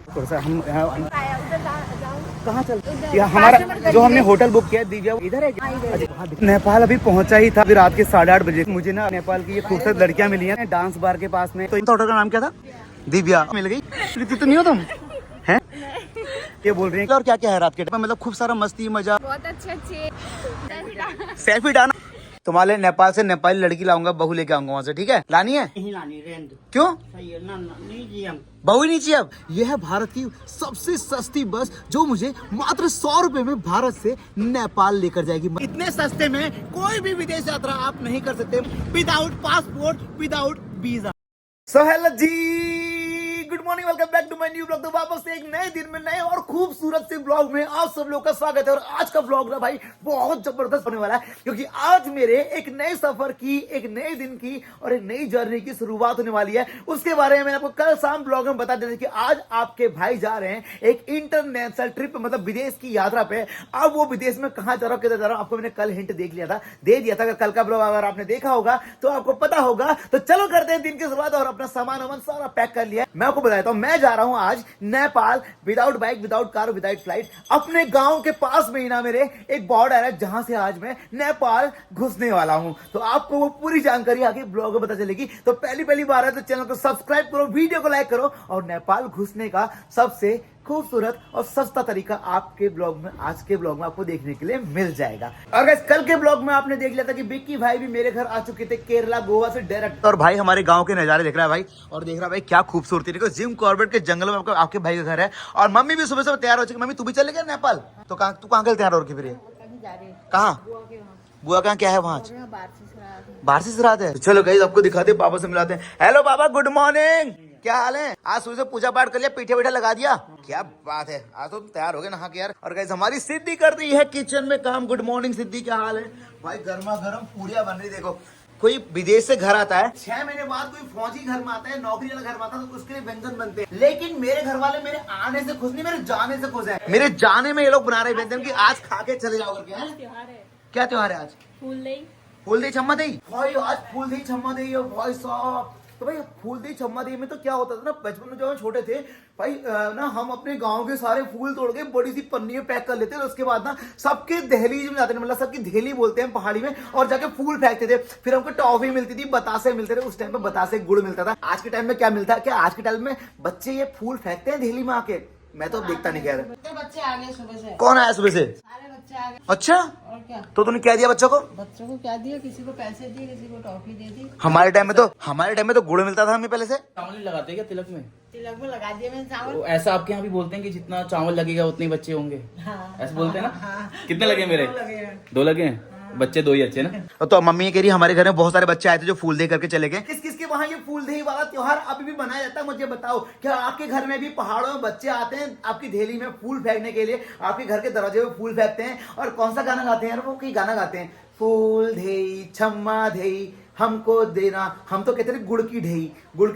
थोड़ा सा हम कहाँ चलते? हमारा जो हमने होटल बुक किया दिव्या इधर है क्या? नेपाल अभी पहुंचा ही था, अभी रात के 8:30 बजे। मुझे ना नेपाल की ये खूबसूरत लड़कियां मिली हैं डांस बार के पास में। तो इन होटल का नाम क्या था? दिव्या मिल गई। तो नहीं हो तुम हैं? ये बोल रही हैं और क्या क्या है रात के टाइम? मतलब खूब सारा मस्ती मजा, बहुत अच्छे सेल्फी डालना। तुम्हारे नेपाल से नेपाली लड़की लाऊंगा, बहू लेके आऊंगा वहाँ से, ठीक है? लानी है? नहीं लानी, रहने दो। क्यों? सही है ना, नहीं जी हम। बहू ही नहीं चाहिए अब। यह है भारत की सबसे सस्ती बस जो मुझे मात्र 100 रुपए में भारत से नेपाल लेकर जाएगी। इतने सस्ते में कोई भी विदेश यात्रा आप नहीं कर सकते without passport, without visa. So hello ji, good morning, welcome back to my new blog. तो वापस से एक नए दिन में नए और खूबसूरत से ब्लॉग में आप सब लोग का स्वागत है। और आज का ब्लॉग ना भाई बहुत जबरदस्त होने वाला है, क्योंकि आज मेरे एक नए सफर की, एक नए दिन की और एक नई जर्नी की शुरुआत होने वाली है। उसके बारे में मैंने आपको कल शाम ब्लॉग में बता दिया कि आज आपके भाई जा रहे हैं एक इंटरनेशनल ट्रिप, मतलब विदेश की यात्रा पे। अब वो विदेश में कहां जा रहा हूं, किधर जा रहा हूं, आपको मैंने कल हिंट दे दिया था। अगर कल का ब्लॉग अगर आपने देखा होगा तो आपको पता होगा। तो चलो करते हैं दिन की शुरुआत। और अपना सामान वामान सारा पैक कर लिया। मैं आपको बताता हूं, मैं जा रहा हूं आज Nepal without bike, without car, without flight. अपने गांव के पास में ही ना मेरे एक बॉर्डर है जहां से आज मैं नेपाल घुसने वाला हूं। तो आपको वो पूरी जानकारी आगे ब्लॉग में पता चलेगी। तो पहली बार है तो चैनल को सब्सक्राइब करो, वीडियो को लाइक करो। और नेपाल घुसने का सबसे खूबसूरत और सस्ता तरीका आपके ब्लॉग में, आज के ब्लॉग में आपको देखने के लिए मिल जाएगा। और गाइस कल के ब्लॉग में आपने देख लिया था कि बिक्की भाई भी मेरे घर आ चुके थे, केरला गोवा से डायरेक्ट। और भाई हमारे गांव के नजारे देख रहा है भाई, और देख रहा है भाई क्या खूबसूरती। देखो जिम कॉर्बेट के जंगलों में आपके भाई का घर है। और मम्मी भी सुबह से तैयार हो चुकी। मम्मी तू भी चले गया नेपाल? तो कहाँ तू कहाँ तैयार हो फिर? कहाँ बुआ कहाँ क्या है वहाँ? बाहर से श्राद्ध है। चलो गाइस आपको दिखाते हैं, पापा से मिलाते हैं। हेलो पापा, गुड मॉर्निंग, क्या हाल है? आज सुबह से पूजा पाठ कर लिया, पीठे बैठा लगा दिया, क्या बात है। आज तो तैयार हो गए नहा के यार। और गाइस हमारी सिद्धि कर रही है किचन में काम। गुड मॉर्निंग सिद्धि, क्या हाल है भाई? गर्मा गर्म पूरियां बन रही। देखो कोई विदेश से घर आता है, 6 महीने बाद कोई फौजी घर में आता है, नौकरी वाला घर में आता है, तो उसके लिए व्यंजन बनते हैं। लेकिन मेरे घर वाले मेरे आने से खुश नहीं, मेरे जाने से खुश है। मेरे जाने में ये लोग बना रहे व्यंजन की आज खा के चले जाओ करके। क्या त्योहार है आज? फूल दही छम्मा दही भाई, आज फूल दही छम्मा दही है भाई साहब। तो भाई फूल दही छम्मा दही में तो क्या होता था ना, बचपन में जब हम छोटे थे भाई ना, हम अपने गांव के सारे फूल तोड़ के बड़ी सी पन्नी में पैक कर लेते थे। उसके बाद ना सबके दहलीज में जाते थे, मतलब सबकी धेली बोलते हैं पहाड़ी में, और जाके फूल फेंकते थे। फिर हमको टॉफी मिलती थी, बतासे मिलते थे। उस टाइम पे बतासे गुड़ मिलता था। आज के टाइम में क्या मिलता है? क्या आज के टाइम में बच्चे ये फूल फेंकते हैं धेली में आके? मैं तो देखता नहीं कह रहा। बच्चे आ गए सुबह से। कौन आया सुबह से? सारे बच्चे आ गए। अच्छा, और क्या? तो तूने क्या दिया बच्चों को? बच्चों को क्या दिया? किसी को पैसे दिए, किसी को टॉफी दे दी। हमारे टाइम में तो गुड़ मिलता था हमें पहले से। चावल नहीं लगाते क्या तिलक में? तिलक में लगा दिया मैंने चावल। तो ऐसा आपके यहाँ भी बोलते हैं कि जितना चावल लगेगा उतने ही बच्चे होंगे? हाँ, ऐसे बोलते हैं ना? हाँ, कितने लगे मेरे? 2 लगे हैं। बच्चे 2 ही अच्छे ना। तो मम्मी ये कह रही हमारे घर में बहुत सारे बच्चे आए थे जो फूल दही करके चले गए। किस किस के वहाँ ये फूल दही वाला त्योहार अभी भी मनाया जाता है? मुझे बताओ, क्या आपके घर में भी पहाड़ों में बच्चे आते हैं आपकी धेली में फूल फेंकने के लिए? आपके घर के दरवाजे में फूल फेंकते हैं और कौन सा गाना गाते हैं? वो कई गाना गाते हैं, फूल दही छम्मा दही हमको देना। हम तो कहते थे गुड़ की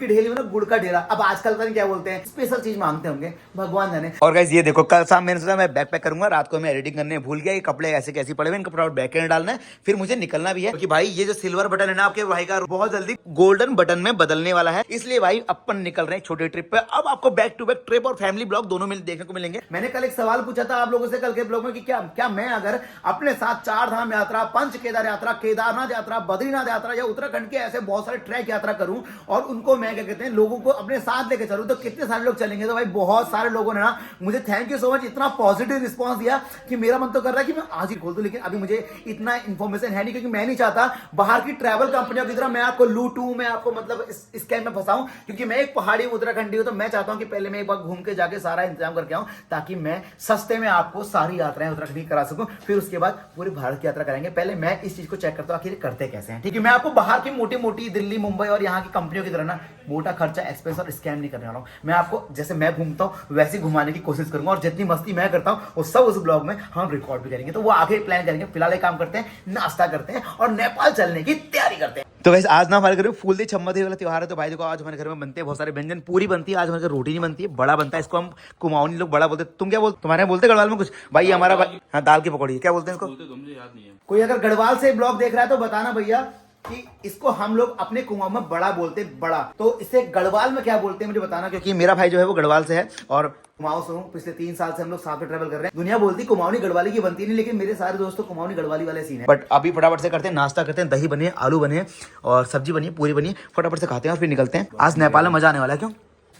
ढेली मतलब गुड़ का ढेला। अब आजकल पता नहीं क्या बोलते हैं, स्पेशल चीज मांगते होंगे, भगवान जाने। और गाइस ये देखो, कल शाम मैंने सोचा मैं बैग पैक करूंगा, रात को मैं एडिटिंग करने भूल गया। ये कपड़े ऐसे कैसे पड़े हुए, इन कपड़े बैग के डालना है, फिर मुझे निकलना भी है। क्योंकि भाई ये जो सिल्वर बटन है ना आपके भाई का, बहुत जल्दी गोल्डन बटन में बदलने वाला है। इसलिए भाई अपन निकल रहे हैं छोटे ट्रिप पे। अब आपको बैक टू बैक ट्रिप और फैमिली ब्लॉग दोनों में देखने को मिलेंगे। मैंने कल एक सवाल पूछा था आप लोगों से कल के ब्लॉग में कि क्या मैं अगर अपने साथ 4 धाम यात्रा, पंच केदार यात्रा, केदारनाथ यात्रा, बद्रीनाथ यात्रा या उत्तराखंड के ऐसे बहुत सारे ट्रैक यात्रा करूं और उनको मैं क्या कहते हैं लोगों को अपने साथ लेके चलूं, तो कितने सारे लोग चलेंगे? तो भाई बहुत सारे लोगों ने ना मुझे थैंक यू सो मच इतना पॉजिटिव रिस्पांस दिया कि मेरा मन तो कर रहा है कि मैं आज ही खोल दूं। लेकिन अभी मुझे इतना इंफॉर्मेशन है नहीं, क्योंकि मैं नहीं चाहता बाहर की ट्रैवल कंपनियों की तरह मैं आपको लूटूं, मैं आपको मतलब स्कैम में फंसाऊं। क्योंकि मैं एक पहाड़ी उत्तराखंडी हूं, तो मैं चाहता हूं कि पहले मैं एक बार घूम के जाके सारा इंतजाम करके आऊं, ताकि मैं सस्ते में आपको सारी यात्राएं उत्तराखंड करा सकूं। फिर उसके बाद पूरी भारत की यात्रा करेंगे। पहले मैं इस चीज को चेक करता हूं आखिर करते कैसे हैं। ठीक है, मैं आपको बाहर की मोटी मोटी दिल्ली, मुंबई और यहाँ की कंपनियों की तरह ना मोटा खर्चा, एक्सपेंस और स्कैम नहीं करने वाला हूं। मैं आपको जैसे मैं घूमता हूं वैसे घुमाने की कोशिश करूंगा, और जितनी मस्ती मैं करता हूं वो सब उस ब्लॉग में हम रिकॉर्ड भी करेंगे। तो वो आगे प्लान करेंगे। फिलहाल एक काम करते हैं, नाश्ता करते हैं और नेपाल चलने की तैयारी करते हैं। तो वैसे आज ना हमारे घर में फूल दही छम्मा दही वाला त्योहार है। तो भाई देखो आज हमारे घर में बनते हैं बहुत सारे व्यंजन, पूरी बनती है आज हमारे घर, रोटी नहीं बनती है, बड़ा बनता है। इसको हम कुमाऊनी लोग बड़ा बोलते हैं। तुम क्या बोलते? तुम्हारे यहाँ बोलते गढ़वाल में कुछ? भाई हमारा हाँ दाल की पकौड़ी क्या बोलते हैं इसको? मुझे याद नहीं है। कोई अगर गढ़वाल से ब्लॉग देख रहा है तो बताना भैया कि इसको हम लोग अपने कुमाऊं में बड़ा बोलते हैं, बड़ा। तो इसे गढ़वाल में क्या बोलते हैं मुझे बताना, क्योंकि मेरा भाई जो है वो गढ़वाल से है और कुमाऊं से हूँ। पिछले 3 साल से हम लोग साथ में ट्रेवल कर रहे हैं। दुनिया बोलती कुमाऊनी गढ़वाली की बनती नहीं, लेकिन मेरे सारे दोस्तों कुमाऊनी गढ़वाली वाले सीन है। बट अभी फटाफट से करते हैं, नाश्ता करते हैं, दही बने, आलू बने और सब्जी बनी, पूरी बनी, फटाफट से खाते हैं और फिर निकलते हैं। आज नेपाल में मजा आने वाला है। क्यों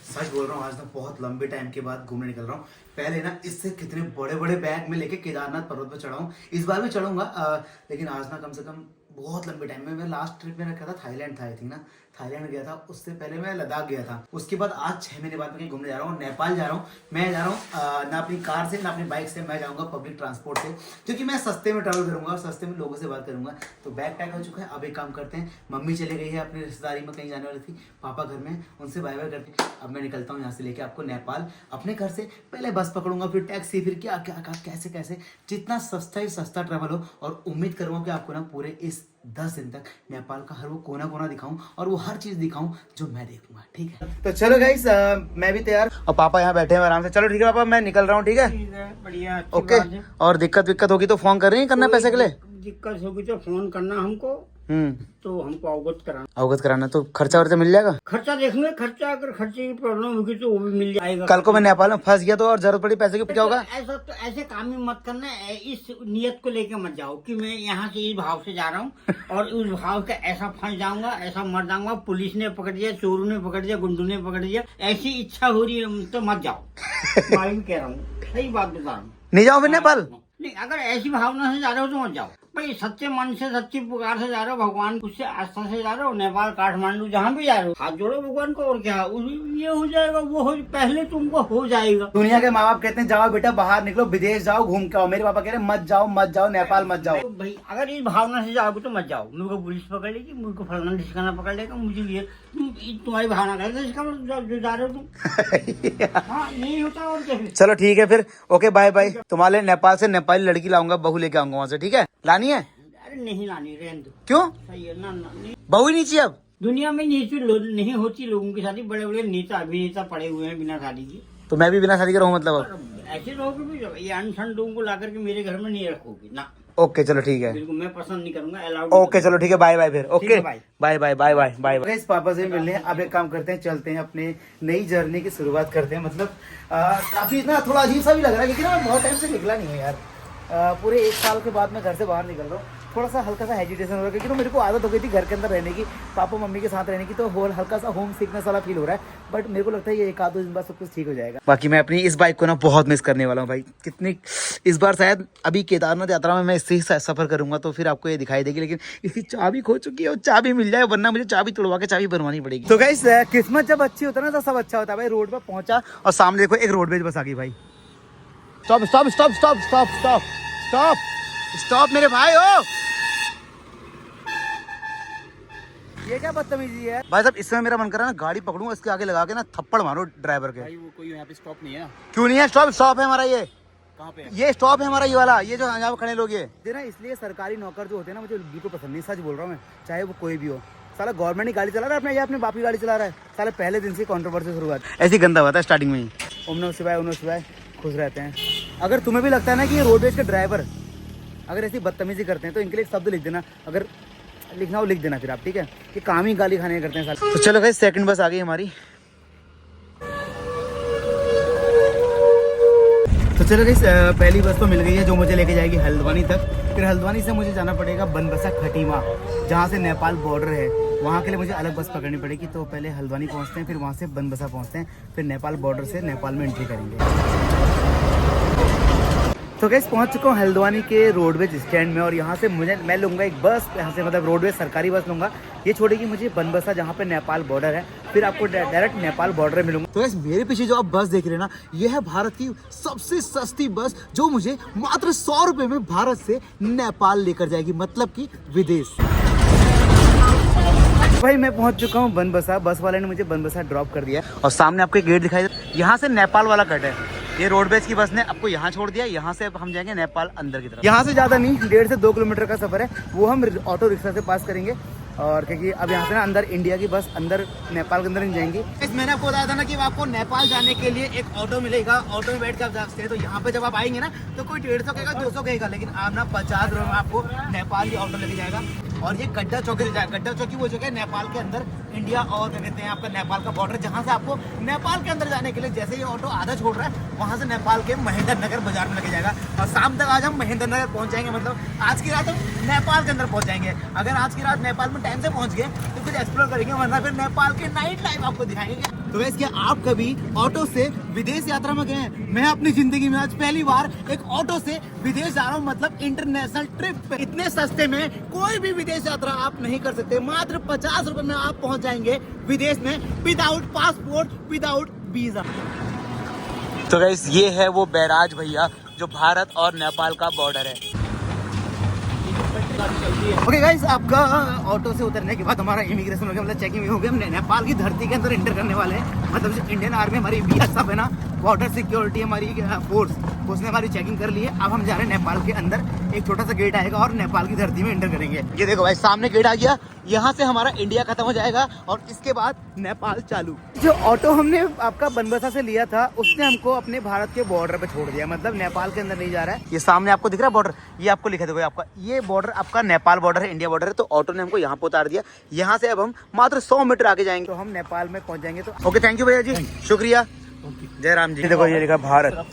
सच बोल रहा हूँ, आज ना बहुत लंबे टाइम के बाद घूमने निकल रहा हूँ। पहले ना इससे कितने बड़े बड़े बैग में लेके केदारनाथ पर्वत पर चढ़ा हूँ, इस बार भी चढ़ूंगा, लेकिन आज ना कम से कम बहुत लंबे टाइम में। मैं लास्ट ट्रिप में रखा था थाईलैंड था, आई थिंक ना थाईलैंड गया था, उससे पहले मैं लद्दाख गया था। उसके बाद आज 6 महीने बाद मैं कहीं घूमने जा रहा हूँ, नेपाल जा रहा हूँ। मैं जा रहा हूँ ना अपनी कार से ना अपनी बाइक से, मैं जाऊँगा पब्लिक ट्रांसपोर्ट से, क्योंकि मैं सस्ते में ट्रैवल करूँगा और सस्ते में लोगों से बात करूँगा। तो बैग पैक हो चुका है। अब एक काम करते हैं, मम्मी चले गई है अपनी रिश्तेदारी में, कहीं जाने वाली थी, पापा घर में, उनसे बाय बाय करते हैं। अब मैं निकलता हूँ यहाँ से लेके आपको नेपाल अपने घर से। पहले बस पकड़ूंगा, फिर टैक्सी, फिर क्या क्या कैसे कैसे, जितना सस्ता ही सस्ता ट्रैवल हो। और उम्मीद करूँगा कि आपको ना पूरे इस 10 दिन तक नेपाल का हर वो कोना कोना दिखाऊं और वो हर चीज दिखाऊं जो मैं देखूंगा। ठीक है, तो चलो गाइस, मैं भी तैयार और पापा यहाँ बैठे हैं आराम से। चलो ठीक है पापा, मैं निकल रहा हूँ। ठीक है, बढ़िया, ओके। और दिक्कत होगी तो फोन कर रही है करना पैसे के लिए? दिक्कत होगी तो फोन करना हमको, तो हमको अवगत कराना। तो खर्चा वर्चा मिल जाएगा? खर्चा देखेंगे, खर्चा अगर खर्चे की प्रॉब्लम होगी तो वो भी मिल जाएगा। कल को मैं नेपाल में फंस गया तो और जरूरत पड़ी पैसे की, क्या होगा? ऐसा तो ऐसे काम ही मत करना, इस नियत को लेके मत जाओ कि मैं यहाँ से इस भाव से जा रहा हूँ और उस भाव से ऐसा फंस जाऊंगा, ऐसा मर जाऊंगा, पुलिस ने पकड़ दिया, चोरों ने पकड़ दिया, गुंडों ने पकड़ दिया, ऐसी इच्छा हो रही है तो मत जाओ। मैं भी कह रहा हूँ, सही बात बता रहा हूँ, नहीं जाओ फिर नेपाल। नहीं, अगर ऐसी भावना से जा रहे हो तो मत जाओ भाई। सच्चे मन से, सच्ची पुकार से जा रहे हो, भगवान उससे आस्था से जा रहे हो, नेपाल, काठमांडू, जहाँ भी जा रहे हो, हाथ जोड़ो भगवान को। और क्या ये हो जाएगा, वो हो, पहले तुमको हो जाएगा। दुनिया के माँ बाप कहते हैं जाओ बेटा बाहर निकलो, विदेश जाओ, घूम के आओ। मेरे पापा कह रहे हैं मत जाओ नेपाल मत जाओ। तो भाई अगर इस भावना से जाओगे तो मत जाओ। मुझको पुलिस पकड़ लेगी, मुझको फलाना ठिकाना पकड़ लेगा, मुझे ये तुम्हारी भावना करते इसका जो जा रहे हो तुम। हाँ, यही होता है और क्या। चलो ठीक है फिर, ओके बाय बाय। तुम्हारे नेपाल से नेपाली लड़की लाऊंगा, बहू लेके आऊंगा वहाँ से। ठीक है, लानी है? अरे नहीं लानी, रहने दो। क्यों? सही है ना, नहीं। बहू ही नहीं चाहिए अब? दुनिया में नहीं होती लोगों की शादी, बड़े बड़े नेता अभिनेता पड़े हुए हैं बिना शादी के। तो मैं भी बिना शादी का रहूं मतलब अब? ऐसे रहोगे भी, ये अनशन लोगों को ला करके मेरे घर में नहीं रखोगे ना। ओके चलो ठीक है, बिल्कुल मैं पसंद नहीं करूंगा, अलाउड। ओके चलो ठीक है, बाय बाय फिर। Okay bye bye bye bye bye bye. इस पापा से मिलने अब एक काम करते हैं, चलते हैं अपने नई जर्नी की शुरुआत करते हैं। मतलब काफी ना थोड़ा अजीब सा भी लग रहा है, क्योंकि ना बहुत टाइम से निकला नहीं है यार। पूरे 1 साल के बाद मैं घर से बाहर निकल रहा हूँ। थोड़ा सा हल्का सा हेजिटेशन हो रहा है, क्योंकि ना मेरे को आदत हो गई थी घर के अंदर रहने की, पापा मम्मी के साथ रहने की, तो हल्का सा होम सिकनेस वाला फील हो रहा है। बट मेरे को लगता है ये 1-2 दिन बाद सब कुछ ठीक हो जाएगा। बाकी मैं अपनी इस बाइक को ना बहुत मिस करने वाला हूँ भाई। कितनी इस बार शायद अभी केदारनाथ यात्रा में मैं इससे ही सफर करूंगा, तो फिर आपको ये दिखाई देगी। लेकिन इसकी चाबी खो चुकी है, और चाबी मिल जाए, वरना मुझे चाबी तोड़वा के चाबी बनवानी पड़ेगी। तो गाइस, किस्मत जब अच्छी होता है ना तो सब अच्छा होता है भाई। रोड पर पहुंचा और सामने देखो एक रोडवेज बस आ गई भाई। Stop stop stop stop stop stop stop stop मेरे भाई हो। ये क्या बदतमीजी है भाई साहब। इस समय मेरा मन कर रहा है ना गाड़ी पकड़ूं, इसके आगे लगा के ना थप्पड़ मारो ड्राइवर के। भाई वो कोई यहाँ पे स्टॉप नहीं है ना? क्यों नहीं है? स्टॉप है हमारा। ये कहाँ पे? ये स्टॉप है हमारा, ये वाला, ये जो यहाँ पे खड़े लोग ये ना। इसलिए सरकारी नौकर जो होते हैं ना, मुझे बिल्कुल पसंद नहीं, सच बोल रहा हूँ मैं। चाहे वो कोई भी हो, साला गवर्नमेंट ही गाड़ी चला रहा है अपने, या अपने बाप की गाड़ी चला रहा है। साला पहले दिन से कॉन्ट्रोवर्सी शुरुआत ऐसी गंदा हुआ था स्टार्टिंग में ही। ओम नमः शिवाय खुश रहते हैं। अगर तुम्हें भी लगता है ना कि ये रोडवेज के ड्राइवर अगर ऐसी बदतमीजी करते हैं तो इनके लिए एक शब्द लिख देना, अगर लिखना हो लिख देना फिर आप, ठीक है? कि काम ही गाली खाने करते हैं साले। तो चलो भाई, सेकंड बस आ गई हमारी। तो चलो गाइस, पहली बस तो मिल गई है जो मुझे लेके जाएगी हल्द्वानी तक। फिर हल्द्वानी से मुझे जाना पड़ेगा बनबसा खटीमा, जहाँ से नेपाल बॉर्डर है। वहाँ के लिए मुझे अलग बस पकड़नी पड़ेगी। तो पहले हल्द्वानी पहुँचते हैं, फिर वहाँ से बनबसा पहुँचते हैं, फिर नेपाल बॉर्डर से नेपाल में एंट्री करेंगे। तो गाइस, पहुँच चुका हूँ हल्द्वानी के रोडवेज स्टैंड में, और यहाँ से मैं लूँगा एक बस, यहाँ से मतलब रोडवेज सरकारी बस लूँगा। ये छोड़ेगी मुझे बनबसा, जहाँ पे नेपाल बॉर्डर है। फिर आपको डायरेक्ट नेपाल बॉर्डर में मिलूंगा। तो गाइस, मेरे पीछे जो आप बस देख रहे हैं ना, ये है भारत की सबसे सस्ती बस, जो मुझे मात्र 100 रुपये में भारत से नेपाल लेकर जाएगी, मतलब कि विदेश। भाई मैं पहुंच चुका हूँ बनबसा। बस वाले ने मुझे बनबसा ड्रॉप कर दिया, और सामने आपको एक गेट दिखाई दे, यहाँ से नेपाल वाला कट है। ये रोडवेज की बस ने आपको यहाँ छोड़ दिया, यहाँ से अब हम जाएंगे नेपाल अंदर की तरफ। यहाँ से ज्यादा नहीं, 1.5 से 2 किलोमीटर का सफर है, वो हम ऑटो रिक्शा से पास करेंगे। और क्योंकि अब यहाँ से ना अंदर इंडिया की बस अंदर नेपाल के अंदर नहीं जाएंगी। मैंने आपको बताया था ना कि आपको नेपाल जाने के लिए एक ऑटो मिलेगा, ऑटो में बैठ के आप जा सकते हैं। तो यहाँ पे जब आप आएंगे ना तो कोई 150 कहेगा, 200 कहेगा, लेकिन आप ना 50 रुपये में आपको नेपाल की ऑटो लेके जाएगा। और ये गड्ढा चौकी गड्ढा चौकी वो जगह है नेपाल के अंदर, इंडिया और क्या कहते हैं आपका नेपाल का बॉर्डर, जहाँ से आपको नेपाल के अंदर जाने के लिए जैसे ये ऑटो आधा छोड़ रहा है वहाँ से नेपाल के महेंद्र नगर बाजार में लेके जाएगा और शाम तक आज हम महेंद्र नगर पहुँच जाएंगे। मतलब आज की रात हम नेपाल के अंदर पहुँच जाएंगे। अगर आज की रात नेपाल में टाइम से पहुँच गए तो कुछ एक्सप्लोर करेंगे, वरना फिर नेपाल के नाइट लाइफ आपको दिखाएंगे। तो वैसे क्या आप कभी ऑटो से विदेश यात्रा में गए हैं? मैं अपनी जिंदगी में आज पहली बार एक ऑटो से विदेश जा रहा हूँ, मतलब इंटरनेशनल ट्रिप पे। इतने सस्ते में कोई भी विदेश यात्रा आप नहीं कर सकते। मात्र 50 रुपए में आप पहुंच जाएंगे विदेश में विदाउट पासपोर्ट, विदाउट वीजा। तो गाइस ये है वो बैराज भैया जो भारत और नेपाल का बॉर्डर है। ओके गाइस, आपका ऑटो से उतरने के बाद हमारा इमिग्रेशन हो गया, मतलब चेकिंग हो गया। हम नेपाल की धरती के अंदर एंटर करने वाले हैं। मतलब जो इंडियन आर्मी हमारी बीएसएफ है ना, बॉर्डर सिक्योरिटी हमारी फोर्स, उसने हमारी चेकिंग कर ली है। अब हम जा रहे हैं नेपाल के अंदर। एक छोटा सा गेट आएगा और नेपाल की धरती में एंटर करेंगे। ये देखो भाई सामने गेट आ गया, यहाँ से हमारा इंडिया खत्म हो जाएगा और इसके बाद नेपाल चालू। जो ऑटो हमने आपका बनबसा से लिया था उसने हमको अपने भारत के बॉर्डर पे छोड़ दिया, मतलब नेपाल के अंदर नहीं जा रहा है। ये सामने आपको दिख रहा है बॉर्डर, ये आपको लिखा देखो, आपका ये बॉर्डर आपका नेपाल बॉर्डर है, इंडिया बॉर्डर है। तो ऑटो ने हमको यहाँ पे उतार दिया। यहाँ से अब हम मात्र 100 मीटर आगे जाएंगे तो हम नेपाल में पहुंच जाएंगे। तो ओके, थैंक यू भैया जी, शुक्रिया, जय राम जी। देखो ये लिखा भारत।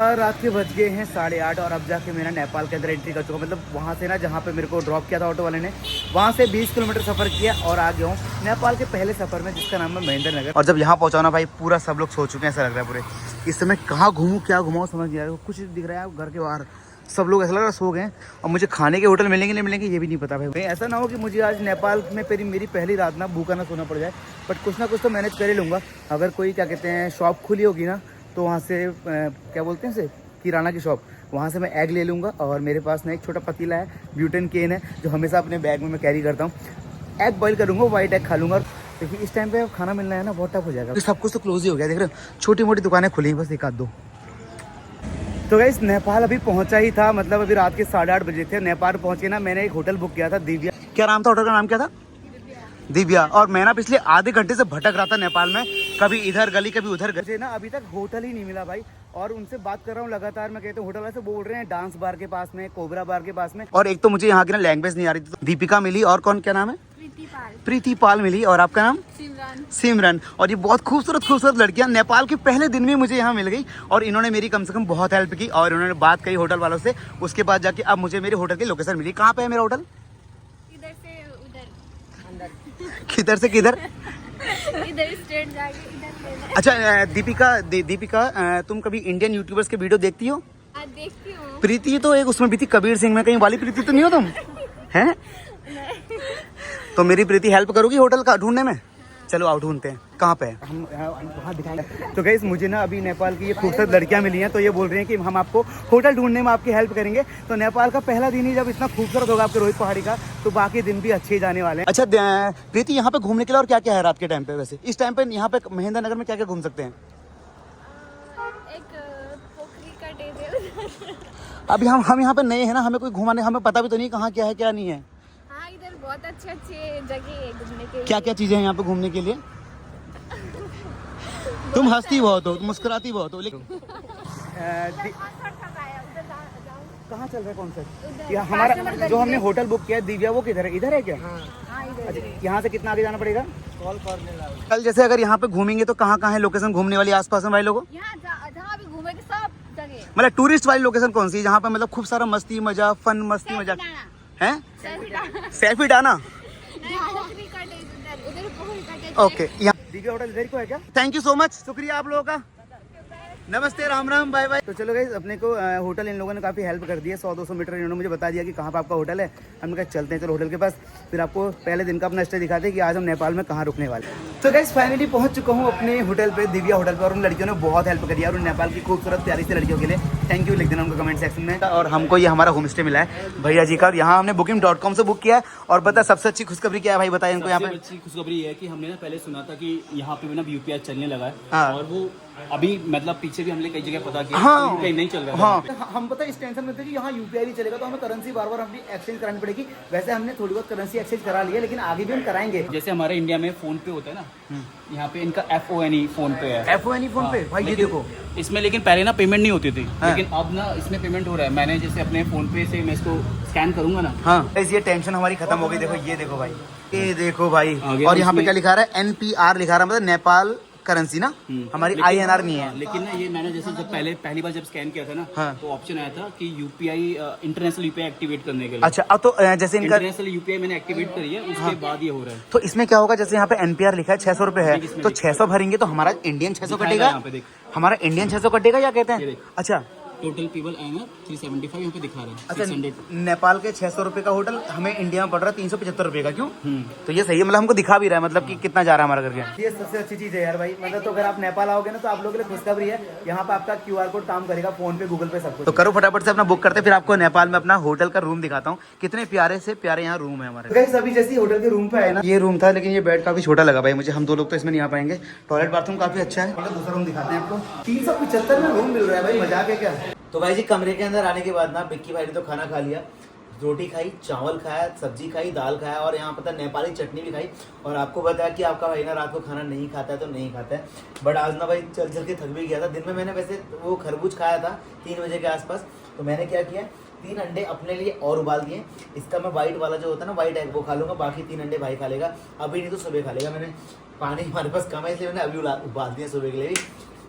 रात के बज गए हैं 8:30 और अब जाके मेरा नेपाल के अंदर एंट्री कर चुका। मतलब वहाँ से ना जहाँ पे मेरे को ड्रॉप किया था ऑटो वाले ने, वहाँ से 20 किलोमीटर सफ़र किया और आ गया हूँ नेपाल के पहले सफ़र में, जिसका नाम है महेंद्र नगर। और जब यहाँ पहुँचा ना भाई, पूरा सब लोग सो चुके हैं, ऐसा लग रहा है पूरे। इस समय कहाँ घूमूँ क्या घुमाऊँ समझ नहीं आ रहा है। कुछ दिख रहा है घर के बाहर, सब लोग ऐसा लग रहा है सो गए। और मुझे खाने के होटल मिलेंगे नहीं मिलेंगे ये भी नहीं पता भाई। ऐसा ना हो कि मुझे आज नेपाल में मेरी पहली रात ना भूखा ना सोना पड़ जाए, बट कुछ ना कुछ तो मैनेज कर ही लूँगा। अगर कोई क्या कहते हैं शॉप खुली होगी ना, तो वहाँ से क्या बोलते हैं इसे, किराना की शॉप, वहाँ से मैं एग ले लूँगा। और मेरे पास ना एक छोटा पतीला है, ब्यूटेन केन है, जो हमेशा अपने बैग में मैं कैरी करता हूँ। एग बॉईल करूँगा, वाइट एग खा लूँगा। क्योंकि इस टाइम पे खाना मिलना है ना, बहुत टफ हो जाएगा। सब कुछ तो क्लोज ही हो गया, देख रहे हो, छोटी मोटी दुकानें खुली हैं बस, एक आध दो। तो गाइस नेपाल अभी पहुंचा ही था, मतलब अभी रात के 8:30 बजे थे। नेपाल पहुंचे ना, मैंने एक होटल बुक किया था, दिव्या। क्या नाम था होटल का, नाम क्या था? दिव्या। और मैं ना पिछले आधे घंटे से भटक रहा था नेपाल में, कभी इधर गली कभी उधर गली ना, अभी तक होटल ही नहीं मिला भाई। और उनसे बात कर रहा हूँ लगातार, मैं कहता हूँ होटल वाले से बोल रहे हैं डांस बार के पास में, कोबरा बार के पास में। और एक तो मुझे यहाँ की ना लैंग्वेज नहीं आ रही थी, तो दीपिका मिली और कौन, क्या नाम है, प्रीति पाल मिली। और आपका नाम? सिमरन। और ये बहुत खूबसूरत लड़कियां नेपाल के पहले दिन में मुझे यहाँ मिल गई और इन्होंने मेरी कम से कम बहुत हेल्प की और इन्होंने बात करी होटल वालों से। उसके बाद जाके अब मुझे मेरे होटल की लोकेशन मिली। कहाँ पे है मेरा होटल? इधर से उधर, किधर से किधर? इधर स्ट्रेट जाके इधर। अच्छा दीपिका, तुम कभी इंडियन यूट्यूबर्स के वीडियो देखती हो? देखती हूँ। प्रीति तो एक उसमें भी थी, कबीर सिंह में, कहीं वाली प्रीति तो नहीं हो तुम? हैं? तो मेरी प्रीति हेल्प करोगी होटल का ढूंढने में? चलो आओ ढूंढते हैं, कहाँ पे है, हम वहाँ दिखाएंगे। तो गाइस मुझे ना अभी नेपाल की ये खूबसूरत लड़कियाँ मिली हैं, तो ये बोल रही हैं कि हम आपको होटल ढूंढने में आपकी हेल्प करेंगे। तो नेपाल का पहला दिन ही जब इतना खूबसूरत होगा आपके रोहित पहाड़ी का, तो बाकी दिन भी अच्छे ही जाने वाले हैं। अच्छा प्रीति, यहाँ पे घूमने के लिए और क्या क्या है रात के टाइम पे? वैसे इस टाइम पे यहाँ पे महेंद्र नगर में क्या क्या घूम सकते हैं? एक पोखरी का डेरे। अभी हम यहाँ पे नए हैं ना, हमें कोई घुमाने, हमें पता भी तो नहीं कहाँ क्या है क्या नहीं है। हाँ, इधर बहुत अच्छे जगह है घूमने के लिए। क्या क्या चीजें हैं यहाँ पे घूमने के लिए? तुम हंसती बहुत हो, मुस्कुराती बहुत हो, लेकिन कहाँ चल रहा है, कौन सा? हमारा जो हमने होटल बुक किया है दिव्या, वो किधर है? इधर है क्या? अच्छा, यहाँ से कितना आगे जाना पड़ेगा? कल जैसे अगर यहाँ पे घूमेंगे तो कहाँ कहाँ है लोकेशन घूमने वाली आसपास में भाई लोगों? जहाँ भी घूमेंगे सब जगह। मतलब टूरिस्ट वाली लोकेशन कौन सी है जहाँ पे मतलब खूब सारा मस्ती मजा, फन मस्ती मजा है? Selfie Dana. ओके, यहाँ दिव्या होटल इधर को है क्या? थैंक यू सो मच, शुक्रिया आप लोगों का। नमस्ते, राम राम, बाय बाय। तो चलो गाइस, अपने को होटल इन लोगों ने काफ़ी हेल्प कर दी है। 100-200 मीटर इन्होंने मुझे बता दिया कि कहाँ पे आपका होटल है। हमने कहा चलते हैं चलो होटल के पास, फिर आपको पहले दिन का अपना स्टे दिखाते हैं कि आज हम नेपाल में कहाँ रुकने वाले हैं। तो गाइस फाइनली पहुंच चुका हूँ अपने होटल पे, दिव्या होटल पे। और उन लड़कियों ने बहुत हेल्प करी और नेपाल की खूबसूरत प्यारी सी लड़कियों के लिए थैंक यू लिख देना उनको कमेंट सेक्शन में। और हमको ये हमारा होम स्टे मिला है भैया जी का, और यहाँ हमने booking.com से बुक किया है। और बता सबसे अच्छी खुशखबरी क्या है भाई, बताए इनको। यहाँ पे अच्छी खुशखबरी है कि हमने ना पहले सुना था कि यहाँ पे ना यूपीआई चलने लगा है। हाँ। और वो अभी मतलब पीछे भी हमने कई जगह पता किया, हाँ। कहीं नहीं चल रहा। हाँ, हम पता इस टेंशन में थे कि यहाँ यूपीआई नहीं चलेगा तो हमें करेंसी बार बार अपनी एक्सचेंज करानी पड़ेगी। वैसे हमने थोड़ी बहुत करेंसी एक्सचेंज करा ली है, लेकिन आगे भी हम कराएंगे। जैसे हमारे इंडिया में फोन पे होता है ना, यहाँ पे इनका FONE फोन पे है। FONE फोन पे हाँ, भाई, ये लेकिन देखो इसमें लेकिन पहले ना पेमेंट नहीं होती थी, हाँ। लेकिन अब ना इसमें पेमेंट हो रहा है। मैंने जैसे अपने फोन पे से मैं इसको स्कैन करूंगा ना, हाँ ये टेंशन हमारी खत्म हो गई। देखो ये देखो भाई, ये देखो भाई, आगे और यहाँ पे इसमें- क्या लिखा रहा है, NPR लिखा रहा है, मतलब नेपाल करेंसी ना, हमारी लेकिन- INR नहीं है। हाँ, लेकिन ना ये मैंने जैसे जब पहली बार जब स्कैन किया था ना, हाँ। तो ऑप्शन आया था कि UPI इंटरनेशनल UPI एक्टिवेट करने के लिए। अच्छा, अब तो जैसे इनका, इंटरनेशनल UPI मैंने एक्टिवेट करी है, उसके बाद ये हो रहा है। तो इसमें क्या होगा, जैसे यहाँ पे NPR लिखा है 600 रुपए है, इसमें तो लिखा 600 भरेंगे तो हमारा इंडियन 600 दिखाएगा कटेगा, यहाँ पे देख। हमारा इंडियन 600 कटेगा या कहते ये हैं। देख। अच्छा टोटल पीपल INR 375 यहाँ पे दिखा रहा है। अच्छा, 600। नेपाल के 600 रुपए का होटल हमें इंडिया में पड़ रहा है 375 रुपए का, क्यों? तो ये सही है, मतलब हमको दिखा भी रहा है, मतलब कि कितना जा रहा है हमारा करके। ये सबसे अच्छी चीज है यार भाई, मतलब तो अगर आप नेपाल आओगे ना तो आप लोगों के लिए खुशखबरी है, यहाँ पे आपका QR कोड काम करेगा, फोन पे, गूगल पे, सब कुछ। तो करो फटाफट से अपना बुक करते, फिर आपको नेपाल में अपना होटल का रूम दिखाता हूँ। कितने प्यारे से प्यारे यहाँ रूम है हमारे। गाइस अभी जैसे होटल के रूम पे आए ना, ये रूम था, लेकिन ये बेड काफी छोटा लगा भाई मुझे, हम 2 लोग तो इसमें नहीं आ पाएंगे। टॉयलेट बाथरूम काफी अच्छा है। दूसरा रूम दिखाते हैं आपको, 375 में रूम मिल रहा है भाई, मजाक है क्या। तो भाई जी कमरे के अंदर आने के बाद ना बिक्की भाई ने तो खाना खा लिया, रोटी खाई, चावल खाया, सब्जी खाई, दाल खाया, और यहाँ पता नेपाली चटनी भी खाई। और आपको बताया कि आपका भाई ना रात को खाना नहीं खाता है तो नहीं खाता है, बट आज ना भाई चल चल के थक भी गया था। दिन में मैंने वैसे वो खरबूज खाया था 3 बजे के आसपास, तो मैंने क्या किया, 3 अंडे अपने लिए और उबाल दिए। इसका मैं वाइट वाला जो होता है ना, वाइट एग, वो खा लूंगा, बाकी 3 अंडे भाई खा लेगा, अभी नहीं तो सुबह खा लेगा। मैंने पानी हमारे पास कम है, इसलिए मैंने अभी उबाल दिया सुबह के लिए भी।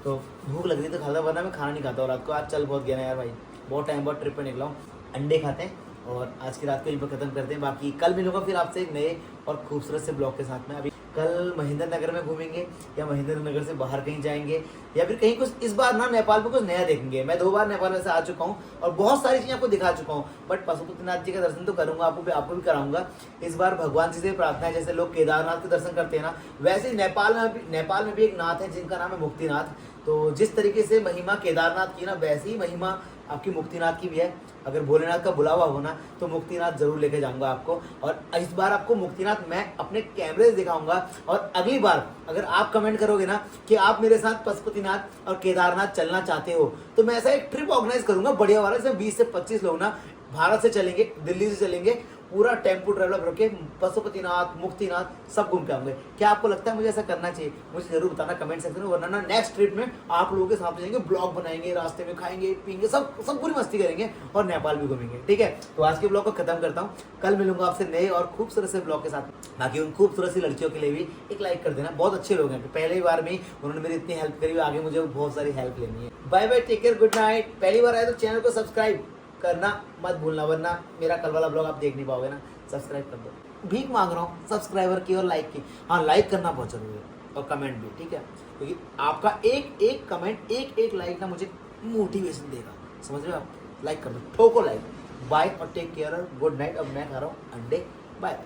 तो भूख लग रही तो खाता, वरना मैं खाना नहीं खाता। और रात को आज चल बहुत गया ना यार भाई, बहुत टाइम बाद ट्रिप पे निकला हूँ। अंडे खाते हैं और आज की रात को यहीं पर खत्म करते हैं। बाकी कल मिलूंगा फिर आपसे एक नए और खूबसूरत से ब्लॉग के साथ में। अभी कल महेंद्र नगर में घूमेंगे या महेंद्र नगर से बाहर कहीं जाएंगे, या फिर कहीं कुछ, इस बार ना नेपाल में कुछ नया देखेंगे। मैं 2 बार नेपाल में से आ चुका हूँ और बहुत सारी चीजें आपको दिखा चुका हूँ, बट पशुपतिनाथ जी का दर्शन तो करूंगा, आपको भी कराऊंगा। इस बार भगवान जी से प्रार्थना है, जैसे लोग केदारनाथ के दर्शन करते हैं ना, वैसे ही नेपाल में भी एक नाथ है जिनका नाम है मुक्तिनाथ। तो जिस तरीके से महिमा केदारनाथ की ना, वैसी ही महिमा आपकी मुक्तिनाथ की भी है। अगर भोलेनाथ का बुलावा हो ना तो मुक्तिनाथ जरूर लेके जाऊंगा आपको, और इस बार आपको मुक्तिनाथ मैं अपने कैमरे से दिखाऊंगा। और अगली बार अगर आप कमेंट करोगे ना कि आप मेरे साथ पशुपतिनाथ और केदारनाथ चलना चाहते हो, तो मैं ऐसा एक ट्रिप ऑर्गेनाइज करूंगा बढ़िया वाला, इसमें 20 से 25 लोग ना भारत से चलेंगे, दिल्ली से चलेंगे, पूरा टेम्पो ट्रेवलर रख के पशुपतिनाथ, मुक्तिनाथ सब घूम के आएंगे। क्या आपको लगता है मुझे ऐसा करना चाहिए? मुझे जरूर बताना कमेंट सेक्शन में, वरना ना नेक्स्ट ट्रिप में आप लोगों के साथ जाएंगे, ब्लॉग बनाएंगे, रास्ते में खाएंगे पीएंगे, सब पूरी मस्ती करेंगे और नेपाल भी घूमेंगे। ठीक है, तो आज के ब्लॉग को खत्म करता हूँ, कल मिलूंगा आपसे नए और खूबसूरत से ब्लॉग के साथ। बाकी उन खूबसूरत सी लड़कियों के लिए भी एक लाइक कर देना, बहुत अच्छे लोग हैं, पहली बार में उन्होंने मेरी इतनी हेल्प करी, आगे मुझे बहुत सारी हेल्प लेनी है। Bye bye, take care, good night. पहली बार आए तो चैनल को सब्सक्राइब करना मत भूलना, वरना मेरा कल वाला ब्लॉग आप देख नहीं पाओगे ना। सब्सक्राइब कर दो, भीख मांग रहा हूँ सब्सक्राइबर की और लाइक की। हाँ, लाइक करना बहुत जरूरी है और कमेंट भी, ठीक है, क्योंकि आपका एक कमेंट, एक लाइक ना मुझे मोटिवेशन देगा, समझ रहे हो आप? लाइक कर दो, ठोको लाइक। बाय और टेक केयर, गुड नाइट। अब मैं खा रहा हूँ अंडे, बाय।